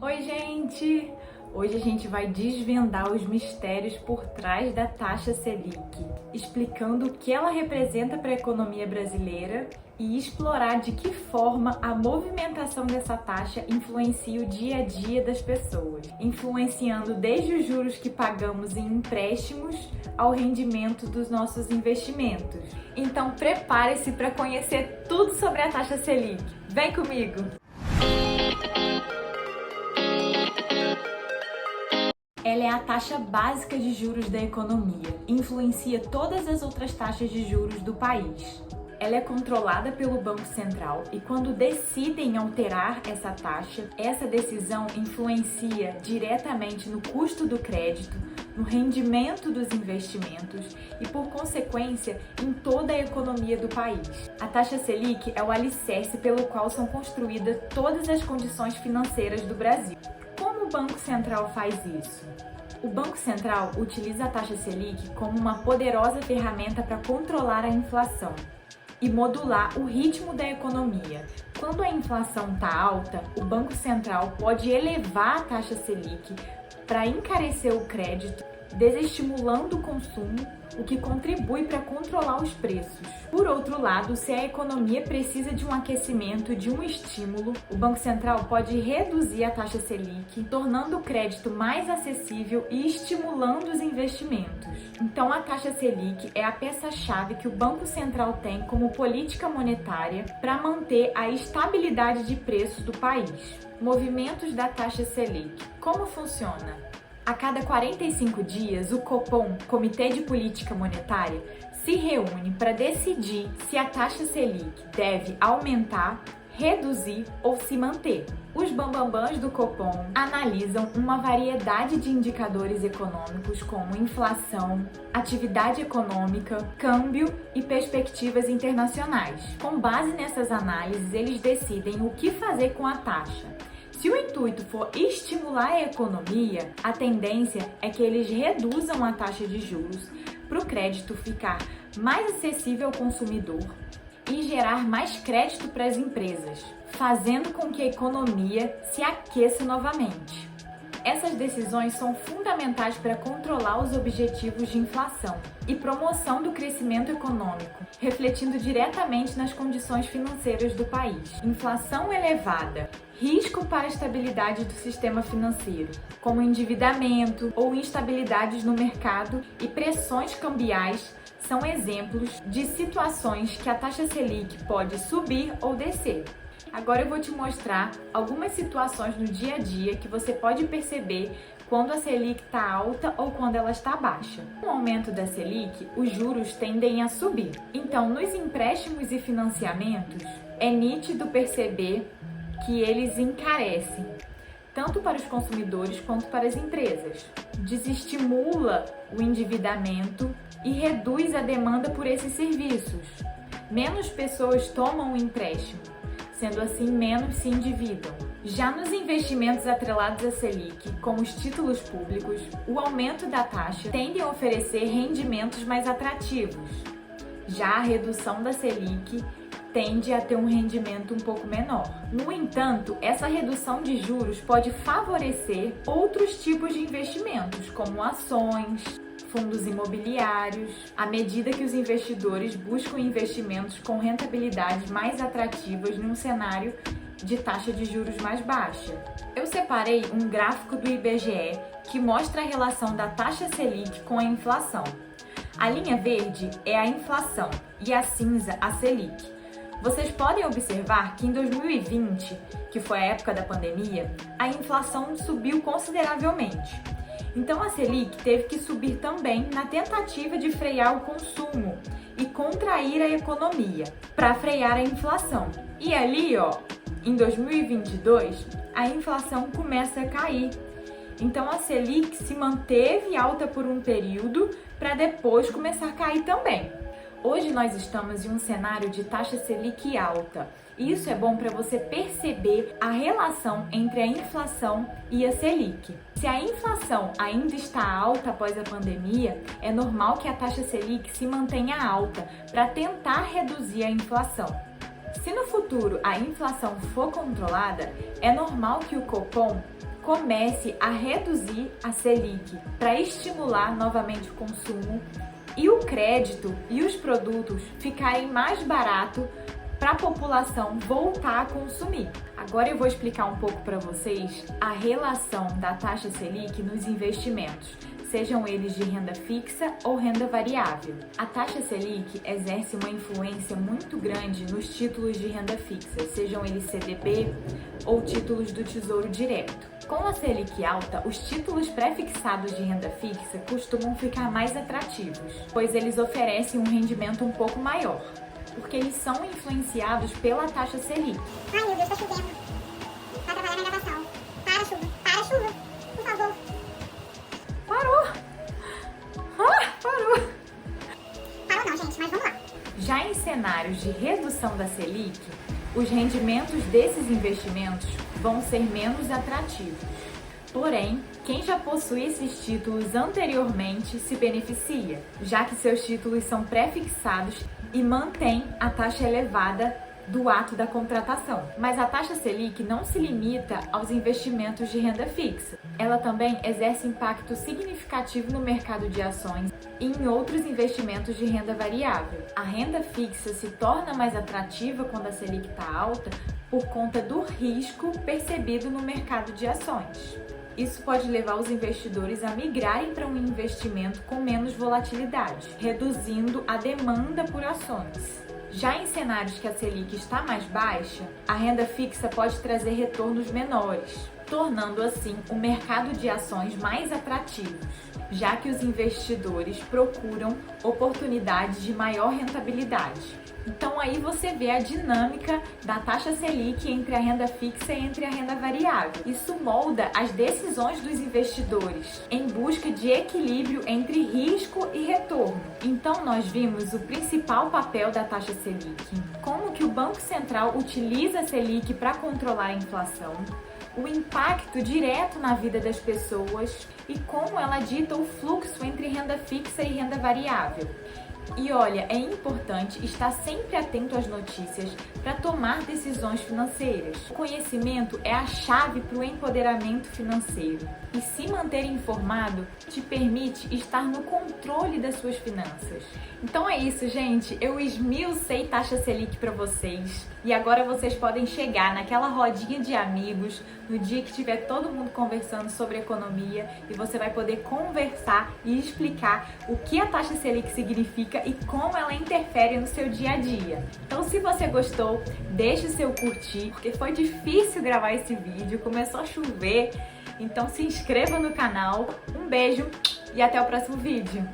Oi, gente! Hoje a gente vai desvendar os mistérios por trás da taxa Selic, explicando o que ela representa para a economia brasileira e explorar de que forma a movimentação dessa taxa influencia o dia a dia das pessoas, influenciando desde os juros que pagamos em empréstimos ao rendimento dos nossos investimentos. Então prepare-se para conhecer tudo sobre a taxa Selic. Vem comigo! Ela é a taxa básica de juros da economia e influencia todas as outras taxas de juros do país. Ela é controlada pelo Banco Central e quando decidem alterar essa taxa, essa decisão influencia diretamente no custo do crédito, no rendimento dos investimentos e, por consequência, em toda a economia do país. A taxa Selic é o alicerce pelo qual são construídas todas as condições financeiras do Brasil. Como o Banco Central faz isso? O Banco Central utiliza a taxa Selic como uma poderosa ferramenta para controlar a inflação e modular o ritmo da economia. Quando a inflação está alta, o Banco Central pode elevar a taxa Selic para encarecer o crédito, desestimulando o consumo, o que contribui para controlar os preços. Por outro lado, se a economia precisa de um aquecimento, de um estímulo, o Banco Central pode reduzir a taxa Selic, tornando o crédito mais acessível e estimulando os investimentos. Então, a taxa Selic é a peça-chave que o Banco Central tem como política monetária para manter a estabilidade de preços do país. Movimentos da taxa Selic. Como funciona? A cada 45 dias, o Copom, Comitê de Política Monetária, se reúne para decidir se a taxa Selic deve aumentar, reduzir ou se manter. Os bambambãs do Copom analisam uma variedade de indicadores econômicos como inflação, atividade econômica, câmbio e perspectivas internacionais. Com base nessas análises, eles decidem o que fazer com a taxa. Se o intuito for estimular a economia, a tendência é que eles reduzam a taxa de juros para o crédito ficar mais acessível ao consumidor e gerar mais crédito para as empresas, fazendo com que a economia se aqueça novamente. Essas decisões são fundamentais para controlar os objetivos de inflação e promoção do crescimento econômico, refletindo diretamente nas condições financeiras do país. Inflação elevada, risco para a estabilidade do sistema financeiro, como endividamento ou instabilidades no mercado e pressões cambiais, são exemplos de situações que a taxa Selic pode subir ou descer. Agora eu vou te mostrar algumas situações no dia a dia que você pode perceber quando a Selic está alta ou quando ela está baixa. Com o aumento da Selic, os juros tendem a subir. Então, nos empréstimos e financiamentos, é nítido perceber que eles encarecem, tanto para os consumidores quanto para as empresas. Desestimula o endividamento e reduz a demanda por esses serviços. Menos pessoas tomam o empréstimo, sendo assim menos se endividam. Já nos investimentos atrelados à Selic, como os títulos públicos, o aumento da taxa tende a oferecer rendimentos mais atrativos. Já a redução da Selic tende a ter um rendimento um pouco menor. No entanto, essa redução de juros pode favorecer outros tipos de investimentos, como ações, fundos imobiliários, à medida que os investidores buscam investimentos com rentabilidades mais atrativas num cenário de taxa de juros mais baixa. Eu separei um gráfico do IBGE que mostra a relação da taxa Selic com a inflação. A linha verde é a inflação e a cinza a Selic. Vocês podem observar que em 2020, que foi a época da pandemia, a inflação subiu consideravelmente. Então a Selic teve que subir também na tentativa de frear o consumo e contrair a economia, para frear a inflação. E ali, em 2022, a inflação começa a cair. Então a Selic se manteve alta por um período para depois começar a cair também. Hoje nós estamos em um cenário de taxa Selic alta. E isso é bom para você perceber a relação entre a inflação e a Selic. Se a inflação ainda está alta após a pandemia, é normal que a taxa Selic se mantenha alta para tentar reduzir a inflação. Se no futuro a inflação for controlada, é normal que o Copom comece a reduzir a Selic para estimular novamente o consumo e o crédito e os produtos ficarem mais baratos para a população voltar a consumir. Agora eu vou explicar um pouco para vocês a relação da taxa Selic nos investimentos, sejam eles de renda fixa ou renda variável. A taxa Selic exerce uma influência muito grande nos títulos de renda fixa, sejam eles CDB ou títulos do Tesouro Direto. Com a Selic alta, os títulos pré-fixados de renda fixa costumam ficar mais atrativos, pois eles oferecem um rendimento um pouco maior, porque eles são influenciados pela taxa Selic. Ai meu Deus, tá chovendo. Tá atrapalhando a gravação. Para, chuva. Para, chuva. Por favor. Parou! Parou! Parou não, gente, mas vamos lá. Já em cenários de redução da Selic, os rendimentos desses investimentos vão ser menos atrativos. Porém, quem já possui esses títulos anteriormente se beneficia, já que seus títulos são pré-fixados e mantém a taxa elevada do ato da contratação. Mas a taxa Selic não se limita aos investimentos de renda fixa. Ela também exerce impacto significativo no mercado de ações e em outros investimentos de renda variável. A renda fixa se torna mais atrativa quando a Selic está alta por conta do risco percebido no mercado de ações. Isso pode levar os investidores a migrarem para um investimento com menos volatilidade, reduzindo a demanda por ações. Já em cenários que a Selic está mais baixa, a renda fixa pode trazer retornos menores, tornando assim o mercado de ações mais atrativo, já que os investidores procuram oportunidades de maior rentabilidade. Então aí você vê a dinâmica da taxa Selic entre a renda fixa e entre a renda variável. Isso molda as decisões dos investidores em busca de equilíbrio entre risco e retorno. Então nós vimos o principal papel da taxa Selic, como que o Banco Central utiliza a Selic para controlar a inflação, o impacto direto na vida das pessoas e como ela dita o fluxo entre renda fixa e renda variável. E olha, é importante estar sempre atento às notícias para tomar decisões financeiras. O conhecimento é a chave para o empoderamento financeiro e se manter informado te permite estar no controle das suas finanças. Então é isso, gente. Eu esmiucei taxa Selic para vocês e agora vocês podem chegar naquela rodinha de amigos no dia que tiver todo mundo conversando sobre economia e você vai poder conversar e explicar o que a taxa Selic significa e como ela interfere no seu dia a dia. Então, se você gostou, deixe o seu curtir, porque foi difícil gravar esse vídeo, começou a chover, então se inscreva no canal. Um beijo e até o próximo vídeo!